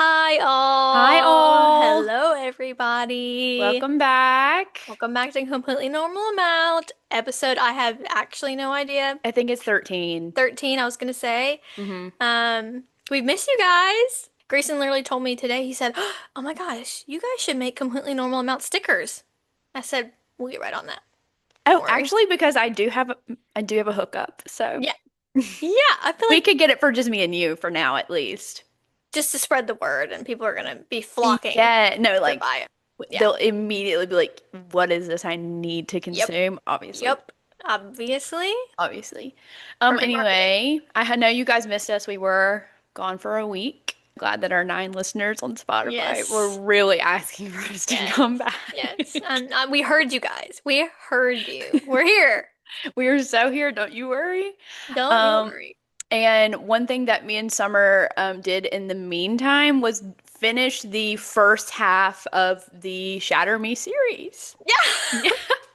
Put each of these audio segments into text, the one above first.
Hi Hi all. all. Hello everybody. Welcome back. Welcome back to Completely Normal Amount episode. I have actually no idea. I think it's 13. 13, I was gonna say. Hmm. We've missed you guys. Grayson literally told me today, he said, "Oh my gosh, you guys should make Completely Normal Amount stickers." I said, "We'll get right on that. Don't Oh, worry." actually, because I do have a hookup, so Yeah. Yeah, I feel we like could get it for just me and you for now at least. just to spread the word and people are gonna be flocking Yeah, no, to like buy it. Yeah. they'll immediately be like, "What is this I need to Yep. consume?" Obviously, Yep. Obviously. obviously. Perfect marketing. Anyway, know you guys missed us. We were gone for a week. Glad that our 9 listeners on Spotify were Yes. really asking for us to Yes. come back. Yes. We heard you guys. We heard you. We're here. We are so here, don't you worry. Don't you Um, worry. and one thing that me and Summer did in the meantime was finish the first half of the Shatter Me series. Yeah. Yeah,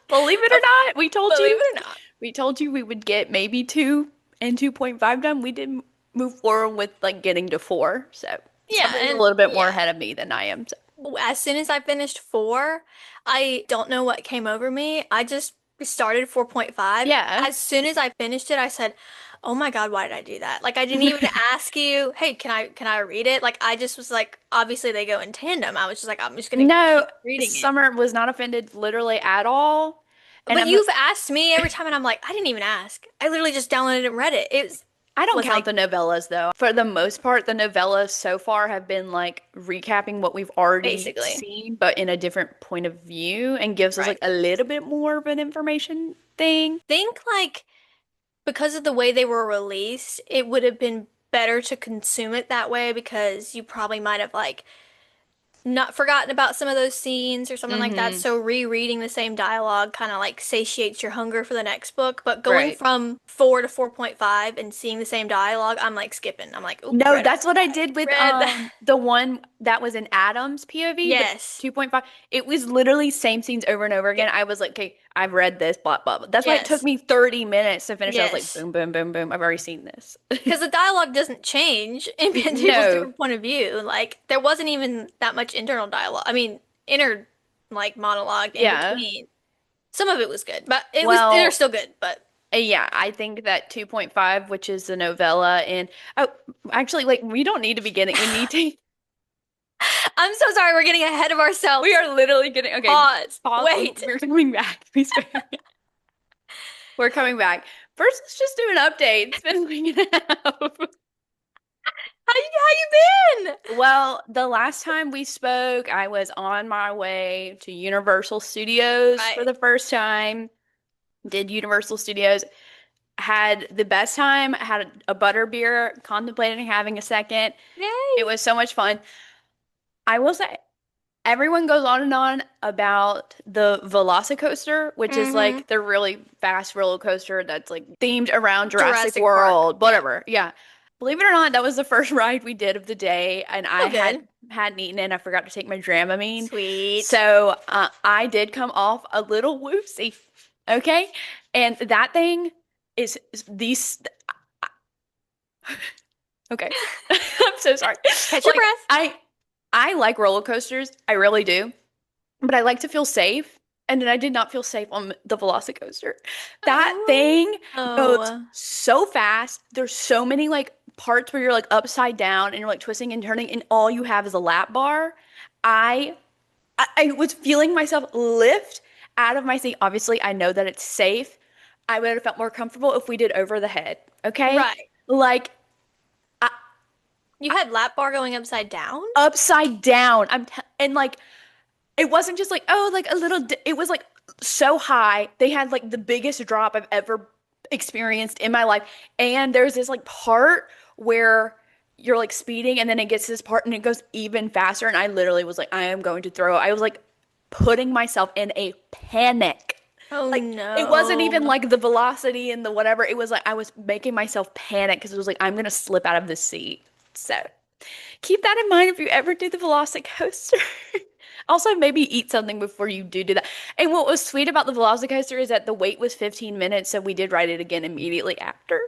believe it or Oh, not, we told believe you it or not. we would get maybe 2 and 2.5 done. We did move forward with like getting to 4. So Yeah, Summer's a and little bit more yeah. ahead of me than I am. So. As soon as I finished four, I don't know what came over me. I just started 4.5. Yeah. As soon as I finished it, I said, "Oh my God, why did I do that?" Like I didn't even ask you, "Hey, can I read it?" Like I just was like, obviously they go in tandem. I was just like, I'm just gonna No, keep reading it. Summer was not offended literally at all. And But I'm you've asked me every time, and I'm like, I didn't even ask. I literally just downloaded and read it. I don't Was count like, the novellas though. For the most part, the novellas so far have been like recapping what we've already basically. seen, but in a different point of view and gives us Right. like a little bit more of an information thing. Think like because of the way they were released, it would have been better to consume it that way because you probably might have like not forgotten about some of those scenes or something like that. Hmm. So rereading the same dialogue kind of like satiates your hunger for the next book. But going Right. from 4 to 4.5 and seeing the same dialogue, I'm like skipping. I'm like, oop, No, read that's over what I that. did with Read that. the one that was in Adam's POV, the Yes. 2.5. It was literally same scenes over and over Yep. again. I was like, okay, I've read this, blah blah blah. That's why it took Yes. me 30 minutes to finish. I was like, Yes. boom, boom, boom, boom. I've already seen this. Because the dialogue doesn't change in people's No. different point of view. Like there wasn't even that much internal dialogue. I mean, inner like monologue in Yeah. between. Some of it was good, but they're Well, still good. But yeah, I think that 2.5, which is the novella, and oh, actually, like we don't need to be getting. We need to. I'm so sorry, we're getting ahead of We ourselves. are literally getting. Okay, Pause. pause. Wait. We're coming back. Please. We're coming back. First, let's just do an update. It's been a week and a half. How you been? Well, the last time we spoke, I was on my way to Universal Studios for Right. the first time. Did Universal Studios, had the best time, had a butter beer, contemplating having a second. Yay. It was so much fun. I will say, everyone goes on and on about the Velocicoaster, which is Mm-hmm. like the really fast roller coaster that's like themed around Jurassic Jurassic Park. World, Yeah. whatever. Yeah. Believe it or not, that was the first ride we did of the day, and I Oh, good. hadn't eaten it, and I forgot to take my Dramamine. Sweet. So I did come off a little woozy. Okay. And that thing is these. Okay. I'm so sorry. Catch your Like breath. I like roller coasters. I really do. But I like to feel safe. And then I did not feel safe on the Velocicoaster. That Oh. thing goes Oh. so fast. There's so many like parts where you're like upside down and you're like twisting and turning and all you have is a lap bar. I I was feeling myself lift out of my seat. Obviously, I know that it's safe. I would have felt more comfortable if we did over the head. Okay? Right. Like I, You had lap bar going upside down? upside down. And like it wasn't just like, oh, like a little, it was like so high. They had like the biggest drop I've ever experienced in my life. And there's this like part where you're like speeding and then it gets to this part and it goes even faster. And I literally was like, I am going to throw. I was like putting myself in a panic. Oh Like it wasn't even no. like the velocity and the whatever. It was like I was making myself panic because it was like, I'm gonna slip out of this seat. So keep that in mind if you ever do the Velocicoaster. Also, maybe eat something before you do that. And what was sweet about the Velocicoaster is that the wait was 15 minutes, so we did ride it again immediately after.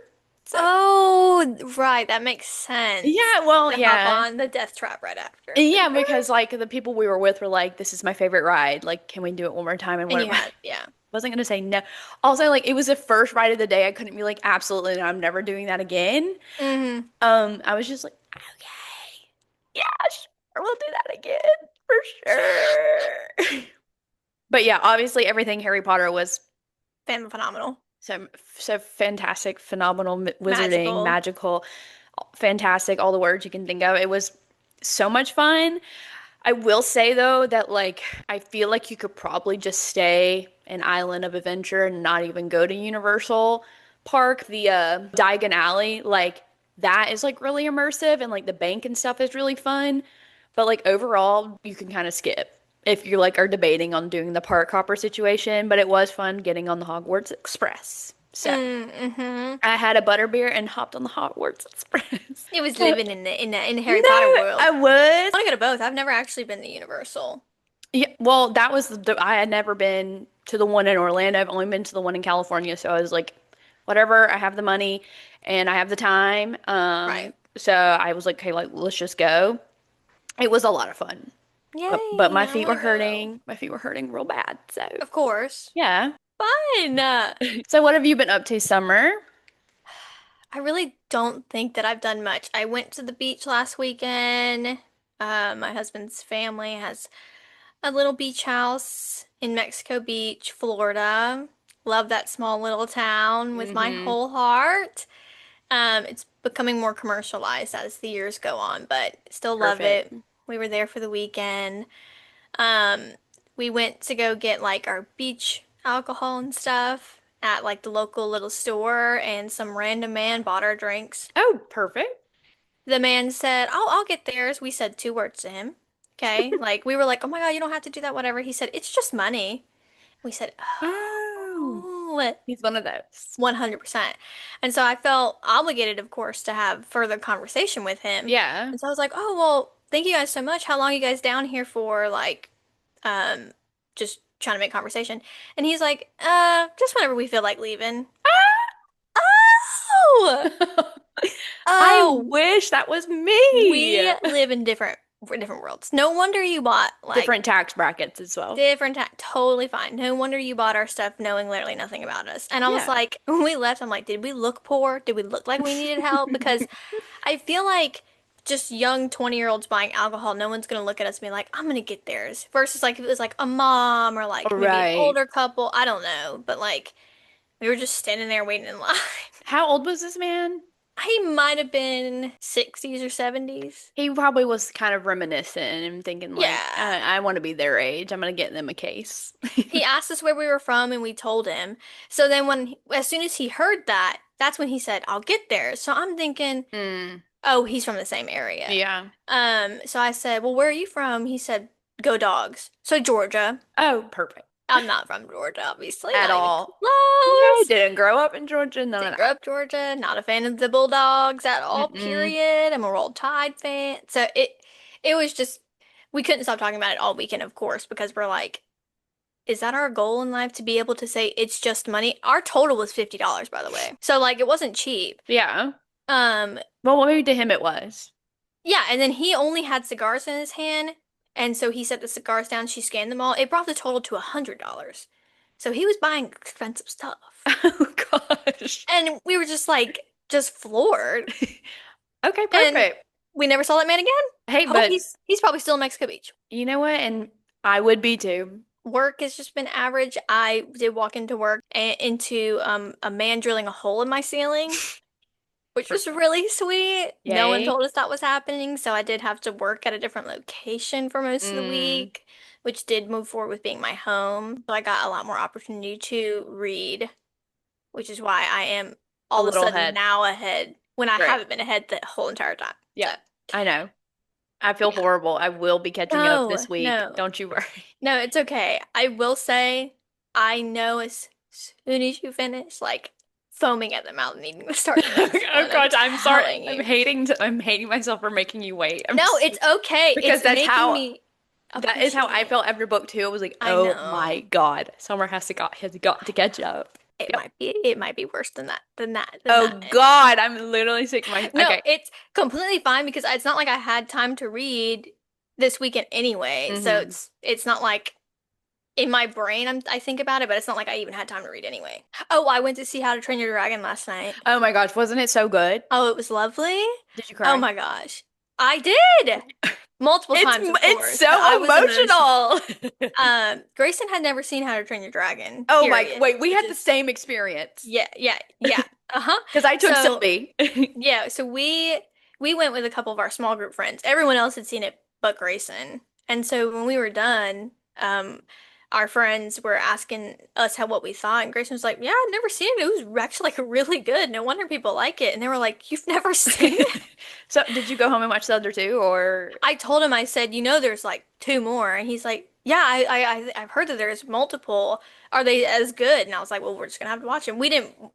So, Oh, right. That makes sense. yeah, well, To hop yeah. on the death trap right after, for Yeah, sure. because like the people we were with were like, this is my favorite ride. Like, can we do it one more time? And And what you had, yeah. wasn't gonna say no. Also, like it was the first ride of the day. I couldn't be like, absolutely, no, I'm never doing that again. Hmm. I was just like, okay, yeah, sure, we'll do that again for sure. But yeah, obviously everything Harry Potter was Phenomenal. so fantastic, phenomenal, wizarding, Magical. magical, fantastic, all the words you can think of. It was so much fun. I will say though that like I feel like you could probably just stay an island of adventure and not even go to Universal Park. The Diagon Alley, like that is like really immersive and like the bank and stuff is really fun. But like overall, you can kind of skip if you like are debating on doing the park hopper situation. But it was fun getting on the Hogwarts Express. So Mm-hmm. I had a butterbeer and hopped on the Hogwarts Express. It was living in the Harry Potter No, world. I was. I want to go to both. I've never actually been to Universal. Yeah, well, that was I had never been to the one in Orlando. I've only been to the one in California, so I was like, whatever, I have the money and I have the time. Right. So I was like, okay, like let's just go. It was a lot of fun. But Yay, my I feet want were to go. hurting. My feet were hurting real bad. So, Of course. yeah. Fun. So what have you been up to summer? I really don't think that I've done much. I went to the beach last weekend. My husband's family has a little beach house in Mexico Beach, Florida. Love that small little town with my Mm-hmm. whole heart. It's becoming more commercialized as the years go on, but still love Perfect. it. We were there for the weekend. Um, we went to go get like our beach alcohol and stuff at like the local little store, and some random man bought our drinks. Oh, perfect. The man said, "Oh, I'll get theirs." We said two words to him. Okay, like we were like, "Oh my God, you don't have to do that, whatever." He said, "It's just money." We said, Oh, "Oh, he's one of those. 100%." And so I felt obligated, of course, to have further conversation with him. Yeah. And so I was like, "Oh, well, thank you guys so much. How long are you guys down here for?" Like, um, just trying to make conversation. And he's like, just whenever we feel like leaving." Oh, I oh, wish that was me. we live in different worlds. No wonder you bought like Different tax brackets as well. different ta totally fine. No wonder you bought our stuff knowing literally nothing about us. And I was Yeah. like, when we left, I'm like, did we look poor? Did we look like we needed help? Because I feel like just young 20-year-olds buying alcohol, no one's gonna look at us and be like, I'm gonna get theirs. Versus like if it was like a mom or like maybe an Right. older couple, I don't know. But like we were just standing there waiting in line. How old was this man? He might have been 60s or 70s. He probably was kind of reminiscent and thinking like, Yeah. I want to be their age. I'm gonna get them a case. He asked us where we were from and we told him. So then as soon as he heard that, that's when he said, "I'll get there." So I'm thinking, Mm, "Oh, he's from the same area." yeah. So I said, "Well, where are you from?" He said, "Go Dogs." So Georgia. Oh, perfect. I'm not from Georgia, obviously, At not even all. No, close. didn't grow up in Georgia, none of Didn't grow that. up Georgia, not a fan of the Bulldogs at all, Mm-mm. period. I'm a Roll Tide fan. So it was just we couldn't stop talking about it all weekend, of course, because we're like, is that our goal in life to be able to say it's just money? Our total was $50, by the way. So like it wasn't cheap. Yeah. Um, Well, maybe to him it was. yeah, and then he only had cigars in his hand, and so he set the cigars down, she scanned them all. It brought the total to $100. So he was buying expensive stuff. Oh gosh. And we were just like just floored. Okay, And perfect. we never saw that man again. Hey, Hope but he's probably still in Mexico Beach. you know what? And I would be too. Work has just been average. I did walk into work into a man drilling a hole in my ceiling, which was Perfect. really sweet. No one Yay. told us that was happening, so I did have to work at a different location for most of the Mm, week, which did move forward with being my home. So I got a lot more opportunity to read, which is why I am a all of a little sudden ahead. now ahead when I Right. haven't been ahead the whole entire time. So, Yeah, I know. I feel yeah. horrible. I will be catching up No, this week. no, Don't you worry. no, it's okay. I will say, I know as soon as you finish, like foaming at the mouth, needing to start the next Oh one. I'm God, I'm sorry. telling you. I'm hating myself for making you wait. No, it's okay. Because It's making me that is how appreciate I it. felt after book two. I was like, I oh my know. God, Summer has got to catch up. Yep. It might be worse than Oh that. God, I'm literally sick to my No, okay. it's completely fine because it's not like I had time to read this weekend anyway. So Hmm. it's not like in my brain I think about it, but it's not like I even had time to read anyway. Oh, I went to see How to Train Your Dragon last night. Oh my gosh, wasn't it so good? Oh, it was lovely. Did you Oh cry? my gosh. I did. Multiple times, of It's course. I so was emotional. emotional. Grayson had never seen How to Train Your Dragon, Oh my, period. wait, we Which had the is same experience yeah. Uh-huh. because I took So Sylvie. yeah, so we went with a couple of our small group friends. Everyone else had seen it but Grayson. And so when we were done, our friends were asking us how what we thought, and Grayson was like, "Yeah, I've never seen it. It was actually like really good. No wonder people like it." And they were like, "You've never seen it?" So, did you go home and watch the other two, or I told him, I said, there's like two more. And he's like, yeah, I've heard that there's multiple. Are they as good? And I was like, well, we're just gonna have to watch them.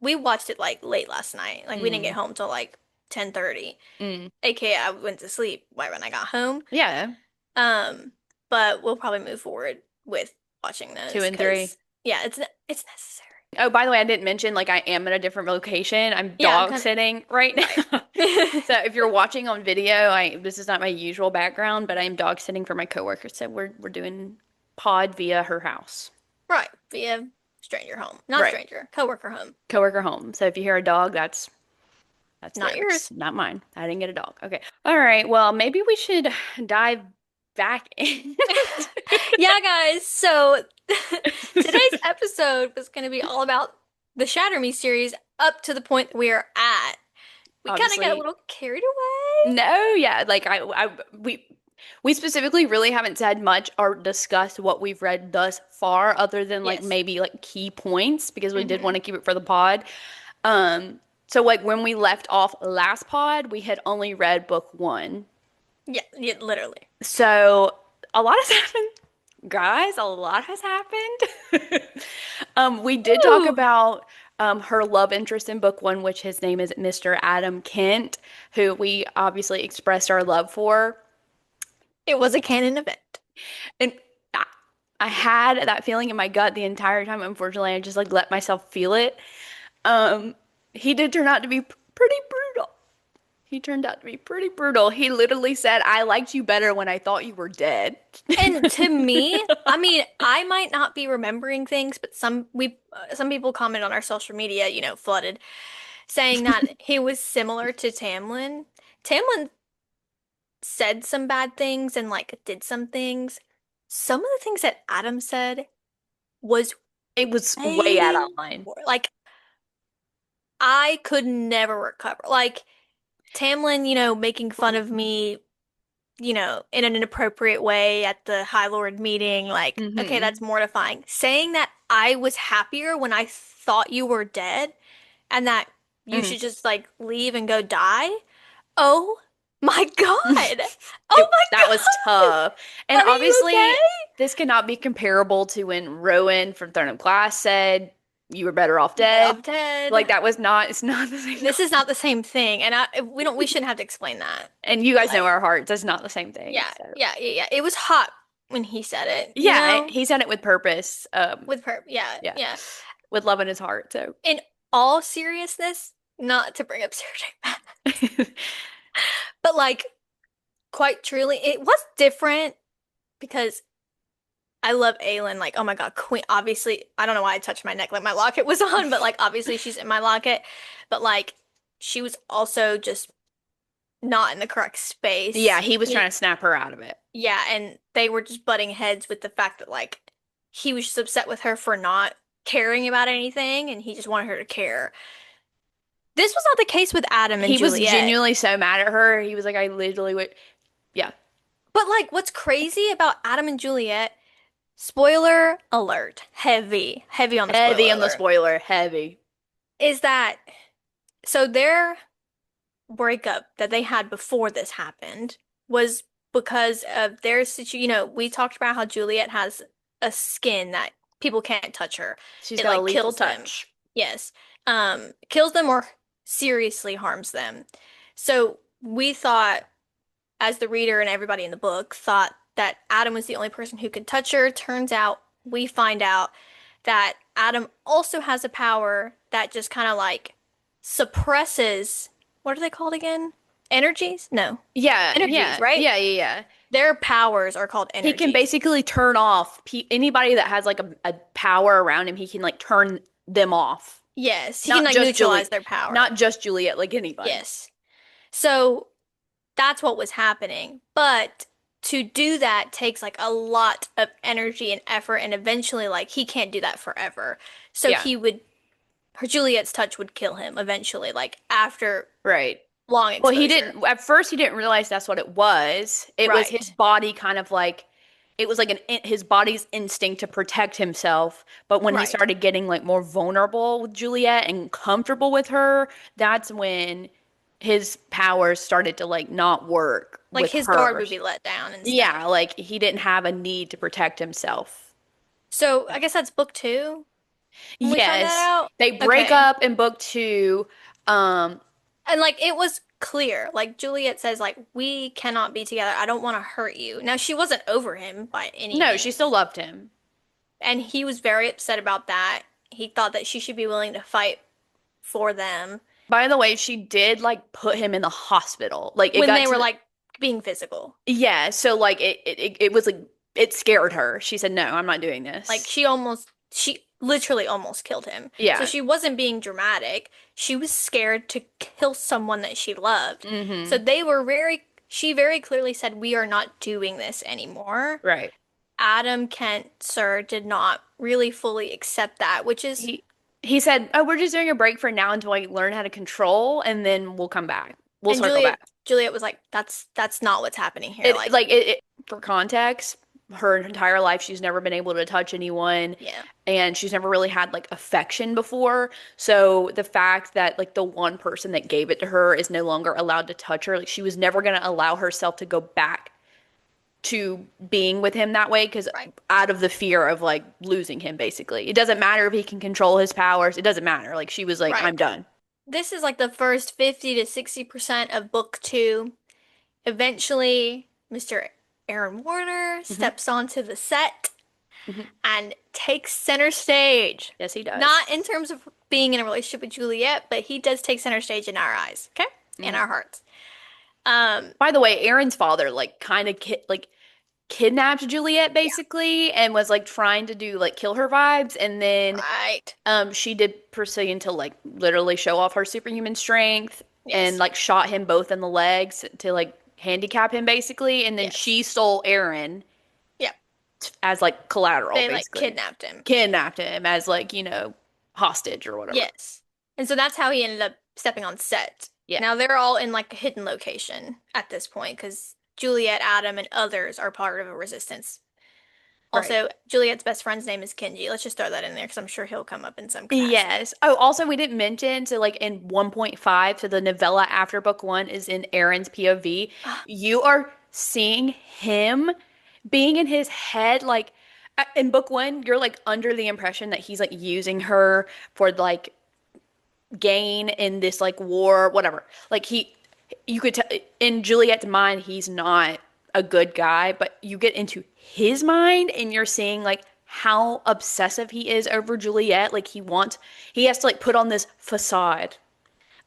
We watched it like late last night. Like we didn't get mm, home till like 10:30. mm. AKA I went to sleep right when I got home. Yeah, Um, but we'll probably move forward with watching two those and three. because yeah, it's necessary. Oh, by the way, I didn't mention like I am in a different location. I'm Yeah, I'm dog kind of sitting right right. now. So if you're watching on video, I this is not my usual background, but I am dog sitting for my coworker. So we're doing pod via her house. Right. Via stranger home. Not Right. stranger, coworker home. Coworker home. So if you hear a dog, that's Not theirs, yours. not mine. I didn't get a dog. Okay. All right. Well, maybe we should dive back in. Yeah, guys. So today's episode was going to be all about the Shatter Me series up to the point that we are at. We kind of got a Obviously, little carried away. no, yeah. Like we specifically really haven't said much or discussed what we've read thus far, other than like Yes. maybe like key points because we did Hmm. want to keep it for the pod. So like when we left off last pod, we had only read book one. Yeah, yeah, literally. So a lot has happened, guys. A lot has happened. We did talk Ooh. about her love interest in book one, which his name is Mr. Adam Kent, who we obviously expressed our love for. It was a canon event. And I, I had that feeling in my gut the entire time. Unfortunately, I just like let myself feel it. Um, he did turn out to be pretty brutal. He turned out to be pretty brutal. He literally said, "I liked you better when I thought you were dead." And to me, I mean, I might not be remembering things, but some people comment on our social media, flooded, saying that he was similar to Tamlin. Tamlin said some bad things and like did some things. Some of the things that Adam said was It was way out of way line. more like I could never recover. Like Tamlin, making fun of me, in an inappropriate way at the High Lord meeting, like, okay, that's Hmm. mortifying. Saying that I was happier when I thought you were dead and that you Hmm. should just like leave and go die. Oh my God. Oh It my that was God. tough. And Are you obviously, okay? this cannot be comparable to when Rowan from Throne of Glass said you were better off You better off dead. Like dead. that was not it's not the same. This is not the same thing, and we shouldn't have to explain that. And you guys know Like, our hearts. That's not the same thing. yeah, So yeah. It was hot when he said it, yeah, he said it with purpose. yeah, Yeah, yeah. with love in his heart. So In all seriousness, not to bring up Sarah J. Maas, but like quite truly, it was different because I love Aelin. Like, oh my God, Queen. Obviously, I don't know why I touched my neck like my locket was on, but like obviously she's in my locket, but like she was also just not in the correct yeah, space. he was trying to snap her out of it. Yeah, and they were just butting heads with the fact that like he was just upset with her for not caring about anything and he just wanted her to care. This was not the case with Adam and He was Juliette. genuinely so mad at her. He was like, I literally would. Yeah, But like what's crazy about Adam and Juliette, spoiler alert, heavy on the heavy spoiler on the alert, spoiler, heavy. is that so their breakup that they had before this happened was because of their situation. We talked about how Juliet has a skin that people can't touch her. She's It got a like lethal kills them. touch. Yes. Kills them or seriously harms them. So we thought, as the reader and everybody in the book, thought that Adam was the only person who could touch her. Turns out we find out that Adam also has a power that just kind of like suppresses, what are they called again? Energies? No. Yeah, Energies, yeah, right? yeah, yeah, yeah. Their powers are called He can energies. basically turn off pe anybody that has like a power around him. He can like turn them off. Yes, he can Not like just neutralize Juliet, their power. not just Juliet, like anybody. Yes. So that's what was happening. But to do that takes like a lot of energy and effort, and eventually, like, he can't do that forever. So Yeah, he would, her Juliet's touch would kill him eventually, like after right. long Well, he exposure. didn't, at first, he didn't realize that's what it was. It was his Right. body kind of like, it was like his body's instinct to protect himself. But when he Right. started getting like more vulnerable with Juliet and comfortable with her, that's when his powers started to like not work Like with his guard her. would be let down and Yeah, stuff. like he didn't have a need to protect himself. So I guess that's book two when we find that Yes, out. they break Okay. up in book two. Um, And like it was clear. Like Juliet says, like, we cannot be together. I don't want to hurt you. Now she wasn't over him by any no, she still means. loved him. And he was very upset about that. He thought that she should be willing to fight for them By the way, she did like put him in the hospital. Like it when got they to were the, like being physical. yeah, so like it was like it scared her. She said, "No, I'm not doing Like this." she literally almost killed him. So Yeah. she wasn't being dramatic. She was scared to kill someone that she loved. So Mm-hmm. she very clearly said, we are not doing this anymore. Right. Adam Kent, sir, did not really fully accept that, which is, He he said, "Oh, we're just doing a break for now until I learn how to control, and then we'll come back. We'll and circle back." Juliet was like, that's not what's happening here. It Like, like it for context, her entire life she's never been able to touch anyone yeah. and she's never really had like affection before. So the fact that like the one person that gave it to her is no longer allowed to touch her, like she was never going to allow herself to go back to being with him that way because Right. out of the fear of like losing him basically. It doesn't matter if he can control his powers. It doesn't matter. Like she was like Right. I'm done. This is like the first 50 to 60% of book two. Eventually, Mr. Aaron Warner Hmm. steps onto the set Hmm. and takes center stage. Yes, he does. Not in terms of being in a relationship with Juliet, but he does take center stage in our eyes, okay? In Hmm. our hearts. Um, By the way, Aaron's father like kind of like kidnapped Juliet yeah, basically and was like trying to do like kill her vibes and then right. she did proceed to like literally show off her superhuman strength and Yes. like shot him both in the legs to like handicap him basically and then Yes. she stole Aaron Yep. as like collateral They like basically. kidnapped him. Kidnapped him as like, hostage or whatever. Yes. And so that's how he ended up stepping on set. Yeah, Now they're all in like a hidden location at this point because Juliet, Adam, and others are part of a resistance. right. Also, Juliet's best friend's name is Kenji. Let's just throw that in there because I'm sure he'll come up in some capacity. Yes. Oh, also we didn't mention, so like in 1.5, so the novella after book one is in Aaron's POV. You are seeing him being in his head, like in book one, you're like under the impression that he's like using her for like gain in this like war, whatever. Like you could tell in Juliet's mind, he's not a good guy, but you get into his mind and you're seeing like how obsessive he is over Juliet. Like he has to like put on this facade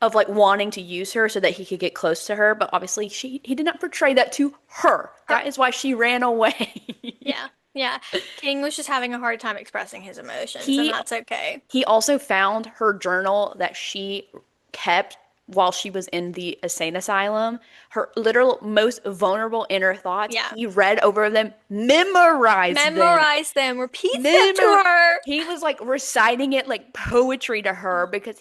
of like wanting to use her so that he could get close to her. But obviously he did not portray that to her. Her. That is why she ran away. Yeah. Yeah. King was just having a hard time expressing his emotions, and He that's okay. He also found her journal that she kept while she was in the insane asylum. Her literal most vulnerable inner thoughts. Yeah. He read over them, memorized them. Memorize them, repeats them to Memor her. He was like reciting it like poetry to her because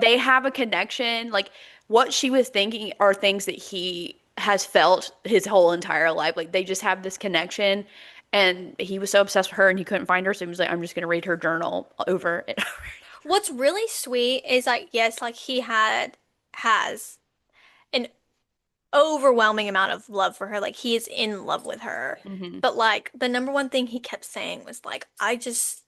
they have a connection. Like what she was thinking are things that he has felt his whole entire life. Like they just have this connection. And he was so obsessed with her and he couldn't find her. So he was like, I'm just going to read her journal over and over. What's really sweet is like, yes, like has an overwhelming amount of love for her. Like he is in love with her. Hmm. But like the number one thing he kept saying was like, I just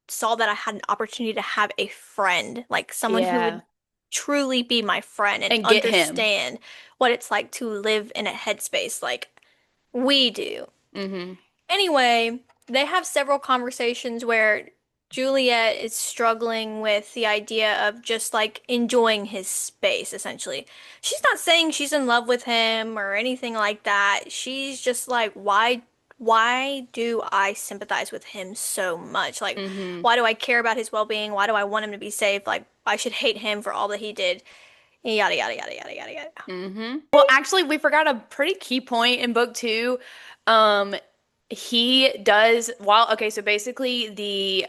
saw that I had an opportunity to have a friend, like someone who Yeah. would truly be my friend and And get him. understand what it's like to live in a headspace like we do. Hmm. Anyway, they have several conversations where Juliet is struggling with the idea of just like enjoying his space, essentially. She's not saying she's in love with him or anything like that. She's just like, why do I sympathize with him so much? Like, Hmm. why do I care about his well-being? Why do I want him to be safe? Like, I should hate him for all that he did. Yada yada yada yada yada yada. Well, actually, we forgot a pretty key point in book two. Um, he does while okay, so basically the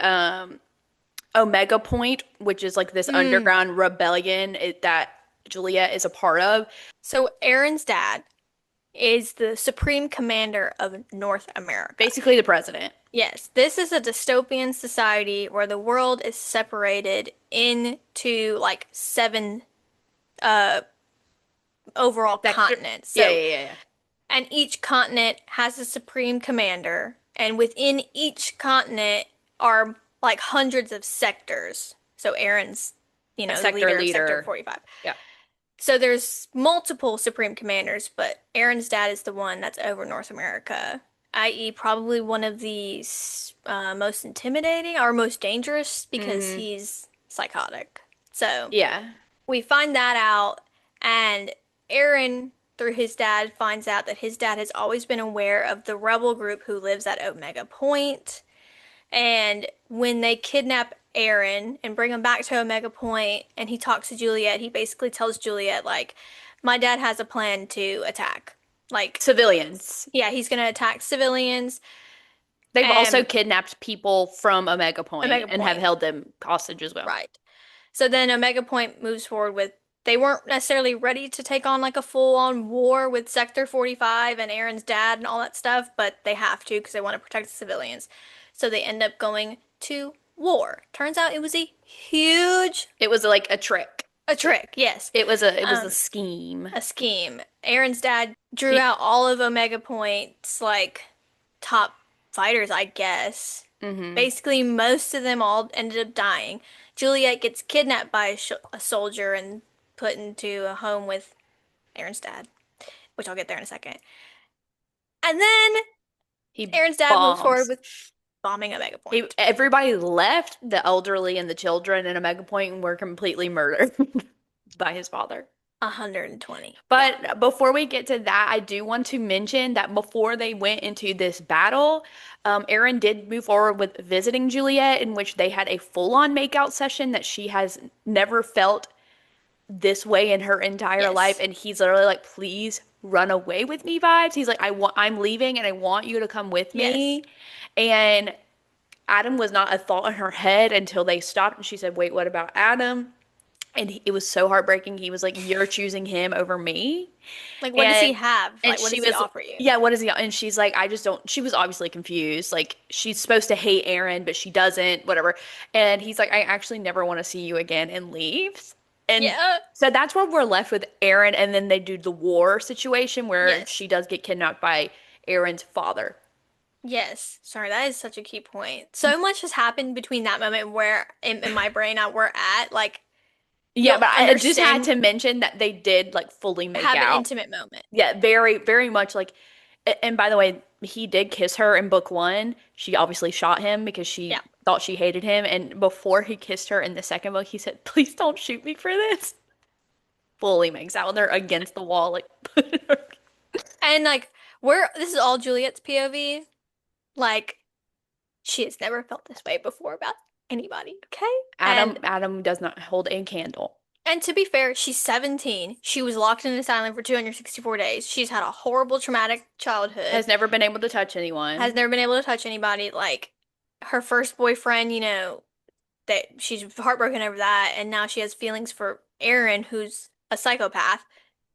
Omega Point, which is like this Mm. underground rebellion that Juliet is a part of, So Aaron's dad is the supreme commander of North America. basically the president. Yes, this is a dystopian society where the world is separated into like seven uh overall Sector. continents. Yeah, So, yeah, yeah, yeah. and each continent has a supreme commander, and within each continent are like hundreds of sectors. So Aaron's, A the sector leader of Sector leader. 45. Yeah. So there's multiple supreme commanders, but Aaron's dad is the one that's over North America, i.e., probably one of the most intimidating or most dangerous because Hmm. he's psychotic. So Yeah. we find that out, and Aaron, through his dad, finds out that his dad has always been aware of the rebel group who lives at Omega Point. And when they kidnap Aaron and bring him back to Omega Point and he talks to Juliet, he basically tells Juliet, like, my dad has a plan to attack. Like, Civilians. yeah, he's gonna attack civilians They've also and kidnapped people from Omega Point Omega and have Point. held them hostage as well. Right. So then Omega Point moves forward with they weren't necessarily ready to take on like a full-on war with Sector 45 and Aaron's dad and all that stuff, but they have to because they want to protect the civilians. So they end up going to war. Turns out it was It was like a trick. a trick, yes. It was a Um, scheme. a scheme. Aaron's dad drew He out all of Omega Point's like top fighters, I guess. hmm Basically, most of them all ended up dying. Juliet gets kidnapped by a soldier and put into a home with Aaron's dad, which I'll get there in a second. And then he Aaron's dad moves forward bombs. with bombing Omega He Point. everybody left, the elderly and the children in Omega Point and were completely murdered by his father. 120. Yeah. But before we get to that, I do want to mention that before they went into this battle, Aaron did move forward with visiting Juliet, in which they had a full-on makeout session that she has never felt this way in her entire life. Yes. And he's literally like, please run away with me vibes. He's like, I'm leaving and I want you to come with Yes. me. And Adam was not a thought in her head until they stopped and she said, wait, what about Adam? And it was so heartbreaking. He was like, "You're choosing him over me." Like, what does he And have? and Like, what she does he was, offer you? "Yeah, what is he?" And she's like, "I just don't." She was obviously confused. Like she's supposed to hate Aaron, but she doesn't, whatever. And he's like, "I actually never want to see you again," and leaves. And Yeah. so that's where we're left with Aaron, and then they do the war situation where Yes. she does get kidnapped by Aaron's father. Yes. Sorry, that is such a key point. So much has happened between that moment where in my brain we're at. Like, Yeah, you'll but I just had understand, to mention that they did like fully make have an out. intimate moment. Yeah, very, very much like, and by the way, he did kiss her in book one. She obviously shot him because she Yeah. thought she hated him. And before he kissed her in the second book, he said, please don't shoot me for this. Fully makes out. They're against the wall, like, And like, this is all Juliet's POV. Like, she has never felt this way before about anybody, okay? Adam does not hold a candle. And to be fair, she's 17. She was locked in an asylum for 264 days. She's had a horrible traumatic childhood. Has never been able to touch Has anyone. never been able to touch anybody. Like her first boyfriend, that she's heartbroken over that, and now she has feelings for Aaron, who's a psychopath.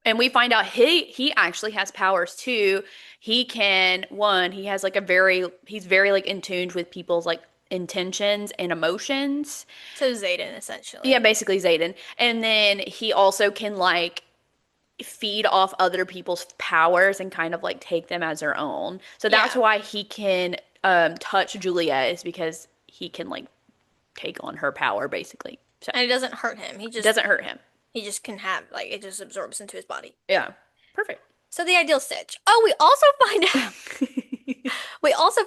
And we find out he actually has powers too. He can one, he has like he's very like in tune with people's like intentions and emotions. So Zayden, Yeah, essentially. basically Zayden. And then he also can like feed off other people's powers and kind of like take them as their own. So that's Yeah. why he can touch Juliet is because he can like take on her power basically. So And it doesn't hurt him. He it just doesn't hurt him. he just can have like it just absorbs into his body. Yeah. Perfect. So the ideal stitch. Oh, we also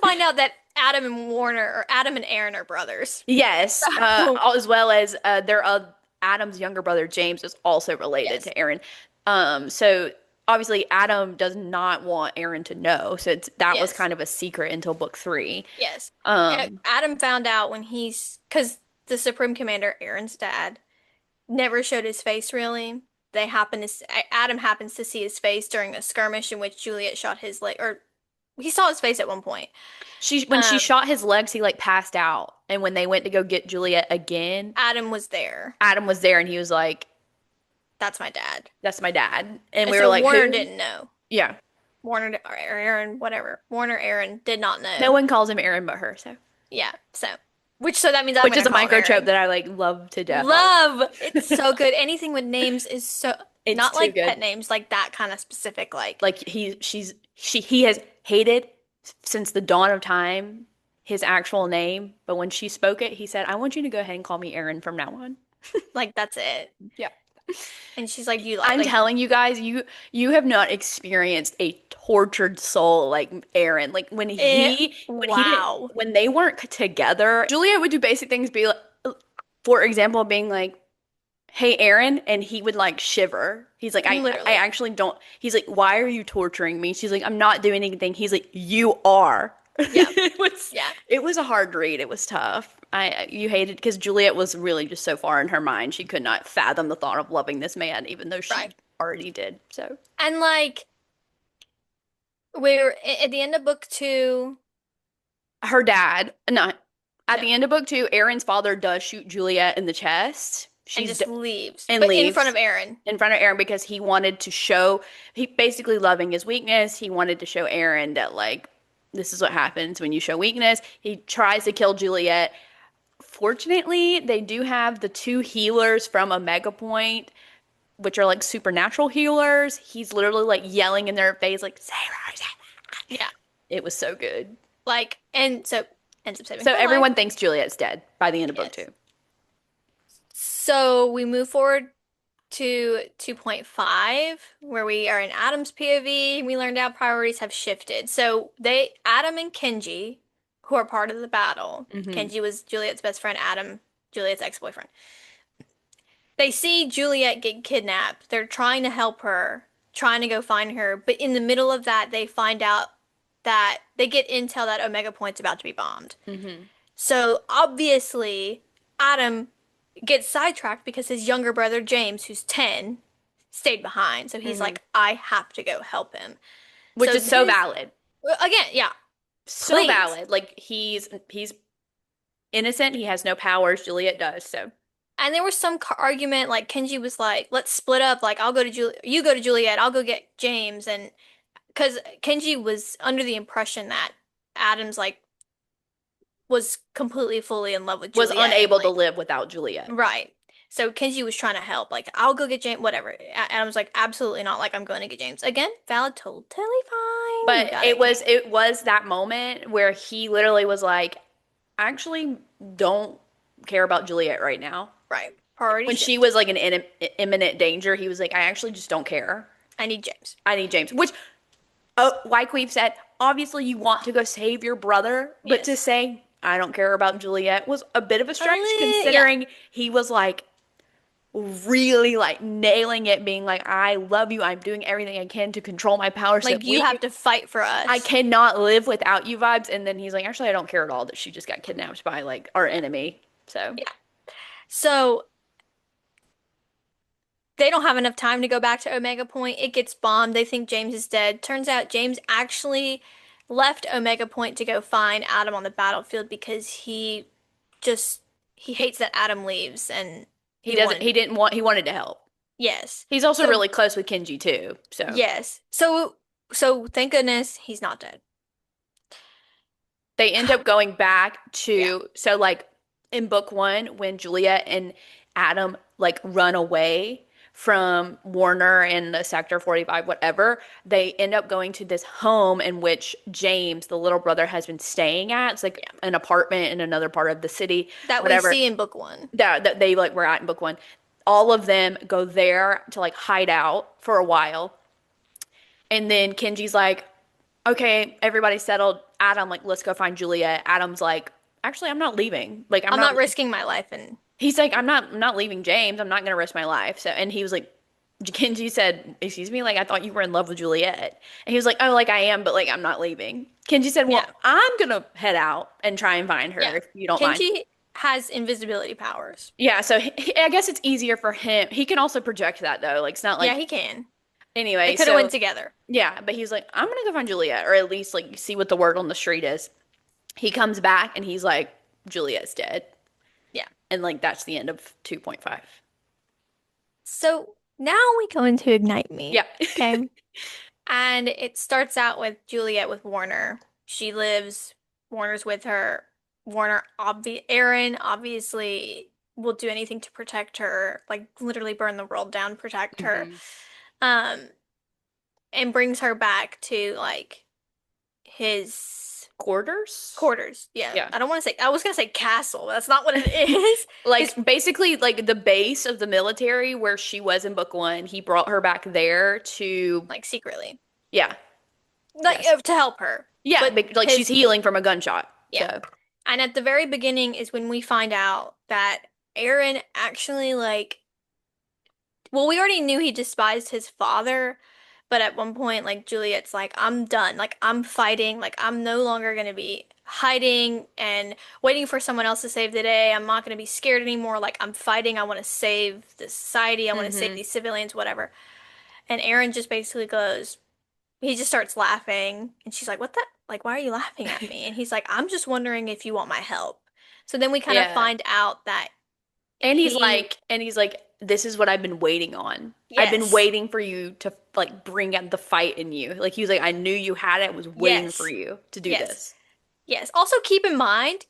find out that Adam and Warner, or Adam and Aaron are brothers. Yes, So, as well as Adam's younger brother James is also related yes, to Aaron. So obviously Adam does not want Aaron to know, so that was yes, kind of a secret until book three. yes. Um, Adam found out when because the Supreme Commander, Aaron's dad, never showed his face really. Adam happens to see his face during a skirmish in which Juliet shot his leg, or he saw his face at one point. when she Um, shot his legs, he like passed out, and when they went to go get Juliet again, Adam was there. Adam was there, and he was like, That's my dad. "That's my dad," and And we were so like, Warner "Who?" didn't know. Yeah, Warner or Aaron, whatever. Warner Aaron did not no know. one calls him Aaron but her, so Yeah, so that means I'm which is gonna a call him micro trope Aaron. that I like love to death. Love! It's so good. Anything with names is so It's not too like good. pet names, like that kind of specific, like Like he has hated since the dawn of time his actual name, but when she spoke it, he said, "I want you to go ahead and call me Aaron from now on." like that's it. Yeah. And she's like, you I'm like telling you guys, you have not experienced a tortured soul like Aaron. Like it. when he didn't Wow. when they weren't together, Julia would do basic things, be like, for example, being like, "Hey, Aaron," and he would like shiver. He's like, I Literally. actually don't. He's like, "Why are you torturing me?" She's like, "I'm not doing anything." He's like, "You are." Yeah. It was Yeah. it was a hard read. It was tough. You hated because Juliet was really just so far in her mind. She could not fathom the thought of loving this man, even though she Right. already did. So And like we're at the end of book two. her dad, not at No, the end of book two, Aaron's father does shoot Juliet in the chest. and She's just leaves. and But in front leaves of Aaron. in front of Aaron because he wanted to show he basically loving his weakness. He wanted to show Aaron that like this is what happens when you show weakness. He tries to kill Juliet. Fortunately, they do have the two healers from Omega Point, which are like supernatural healers. He's literally like yelling in their face like "Save her, save her." Yeah. It was so good. Like and so ends up saving So her life. everyone thinks Juliet's dead by the end of book Yes. two. So we move forward to 2.5, where we are in Adam's POV. We learned our priorities have shifted. So Adam and Kenji, who are part of the battle, Hmm. Kenji was Juliet's best friend, Adam, Juliet's ex-boyfriend. They see Juliet get kidnapped. They're trying to help her, trying to go find her. But in the middle of that, they find out that they get intel that Omega Point's about to be bombed. Hmm. So obviously, Adam gets sidetracked because his younger brother James, who's 10, stayed behind. So he's Hmm. like, I have to go help him. Which So is so this, valid. again, yeah, So please. valid. Like he's innocent. He has no powers. Juliet does. So And there was some argument, like Kenji was like, let's split up. Like, I'll go to you go to Juliet, I'll go get James. And because Kenji was under the impression that Adam's like, was completely fully in love with was Juliet. And unable to like, live without Juliet. right. So Kenji was trying to help. Like, I'll go get James, whatever. And I was like, absolutely not. Like, I'm going to get James. Again, valid, totally fine. You But got it, James. it was that moment where he literally was like, I actually don't care about Juliet right now. Right. Priority When she shift. was like in imminent danger, he was like, I actually just don't care. I need James. I need James. Which, like we've said, obviously you want to go save your brother, but to Yes. say I don't care about Juliet was a bit of a stretch, Yeah. considering he was like really like nailing it, being like, I love you. I'm doing everything I can to control my power so Like, that you have to fight for I us. cannot live without you vibes. And then he's like, actually, I don't care at all that she just got kidnapped by like our enemy. So, Yeah. So they don't have enough time to go back to Omega Point. It gets bombed. They think James is dead. Turns out James actually left Omega Point to go find Adam on the battlefield because just he hates that Adam leaves and he didn't want, he wanted to help. yes. He's also So really close with Kenji too. So yes. So thank goodness he's not dead. they end up going back Yeah. to, so like in book one, when Juliet and Adam like run away from Warner in the Sector 45, whatever, they end up going to this home in which James, the little brother, has been staying at. It's like Yeah. an apartment in another part of the city, That we whatever. see in book one. That they like were at in book one. All of them go there to like hide out for a while. And then Kenji's like, okay, everybody settled. Adam, like, let's go find Juliette. Adam's like, actually, I'm not leaving. Like, I'm I'm not. not risking my life and He's like, I'm not leaving James. I'm not gonna risk my life. So, and he was like, Kenji said, excuse me, like I thought you were in love with Juliette. And he was like, oh, like I am, but like I'm not leaving. Kenji said, yeah. well, I'm gonna head out and try and find her Yeah. if you don't mind. Kenji has invisibility powers. Yeah, so I guess it's easier for him. He can also project that though. Like it's not Yeah, like he can. They anyway. could have went So together. yeah, but he's like, I'm gonna go find Juliette, or at least like see what the word on the street is. He comes back and he's like, Juliette's dead, Yeah. and like that's the end of 2.5. So now we go into Ignite Me. Yeah. Okay. And it starts out with Juliet with Warner. She lives, Warner's with her. Aaron obviously will do anything to protect her, like literally burn the world down, protect her. hmm Um, and brings her back to like his Quarters. quarters. Yeah. Yeah. I don't want to say, I was gonna say castle, but that's not what it is. His Like basically like the base of the military where she was in book one, he brought her back there to like secretly. yeah, Like yes. to help her. Yeah, But like she's his healing from a gunshot. yeah. So, And at the very beginning is when we find out that Aaron actually like well, we already knew he despised his father, but at one point like Juliet's like, I'm done. Like I'm fighting. Like I'm no longer gonna be hiding and waiting for someone else to save the day. I'm not gonna be scared anymore. Like I'm fighting. I want to save the society. I want to save hmm these civilians, whatever. And Aaron just basically goes, he just starts laughing and she's like, "What the? Like, why are you laughing at me?" And he's like, "I'm just wondering if you want my help." So then we kind of Yeah. find out that And he, he's like, this is what I've been waiting on. I've been yes, waiting for you to like bring out the fight in you. Like he was like, I knew you had it, was waiting for yes, you to do yes, this. yes. Also keep in mind,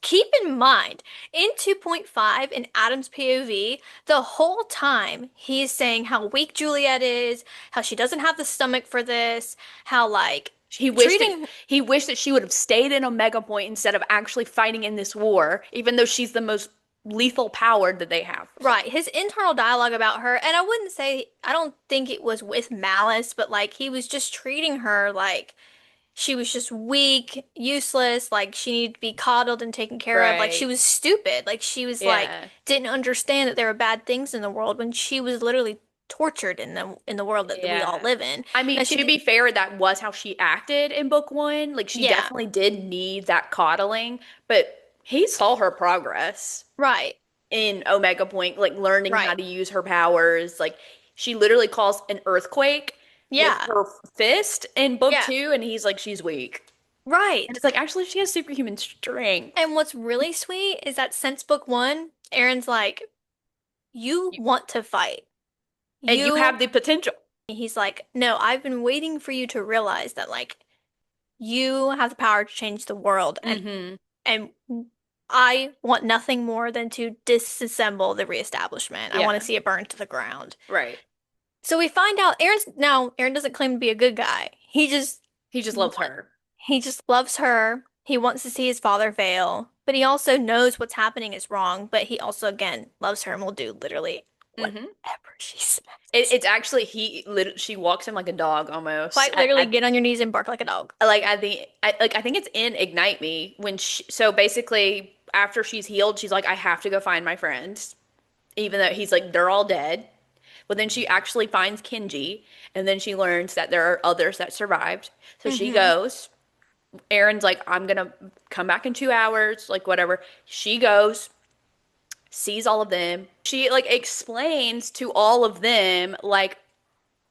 in 2.5, in Adam's POV, the whole time he's saying how weak Juliet is, how she doesn't have the stomach for this, how like He wished that treating he wished that she would have stayed in Omega Point instead of actually fighting in this war, even though she's the most lethal power that they have. So, right, his internal dialogue about her, and I wouldn't say, I don't think it was with malice, but like he was just treating her like she was just weak, useless, like she needed to be coddled and taken care of, like she right. was stupid, like she was like Yeah. didn't understand that there were bad things in the world when she was literally tortured in the world that we all Yeah. live in. I mean, And she to did, be fair, that was how she acted in book one. Like, she yeah, definitely did need that coddling, but he saw her progress right, in Omega Point, like learning how right, to use her powers. Like, she literally caused an earthquake with yeah, her fist in book yeah, two, and he's like, she's weak. And right. it's like, actually, she has superhuman strength. And what's really sweet is that since book one, Aaron's like, you want to fight. And you You, have the potential. he's like, no, I've been waiting for you to realize that like you have the power to change the world hmm and I want nothing more than to disassemble the reestablishment. I want to Yeah, see it burn to the ground. right. So we find out Aaron doesn't claim to be a good guy. He just loves Want, her. he just loves her. He wants to see his father fail, but he also knows what's happening is wrong, but he also again loves her and will do literally whatever hmm she says. It's actually she walks him like a dog almost. Quite literally get on your knees and bark like a dog. Like I think it's in Ignite Me when so basically after she's healed, she's like, I have to go find my friends, even though he's like they're all dead. But then she actually finds Kenji, and then she learns that there are others that survived. So she Hmm. goes. Aaron's like, I'm gonna come back in 2 hours, like whatever. She goes, sees all of them. She like explains to all of them like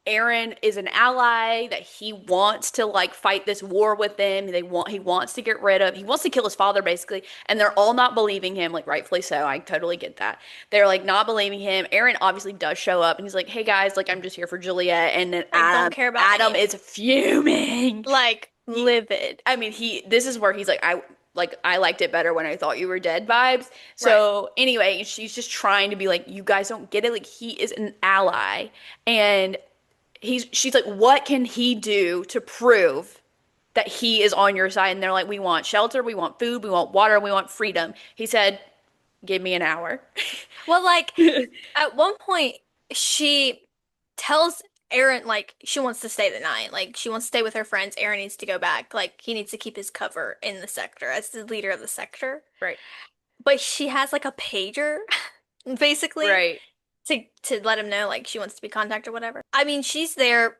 Aaron is an ally that he wants to like fight this war with them. He wants to get rid of. He wants to kill his father basically, and they're all not believing him, like rightfully so. I totally get that. They're like not believing him. Aaron obviously does show up and he's like, "Hey guys, like I'm just here for Juliet." And then Like don't care about any Adam of is fuming. like He livid. I mean, this is where he's like I liked it better when I thought you were dead vibes. Right. So anyway, she's just trying to be like, you guys don't get it. Like he is an ally, and she's like, what can he do to prove that he is on your side? And they're like, we want shelter, we want food, we want water, we want freedom. He said, give me an hour. Well, like at one point she tells Aaron, like, she wants to stay the night. Like, she wants to stay with her friends. Aaron needs to go back. Like, he needs to keep his cover in the sector as the leader of the sector. Right. But she has like a pager, basically, Right. to let him know like she wants to be contacted or whatever. I mean, she's there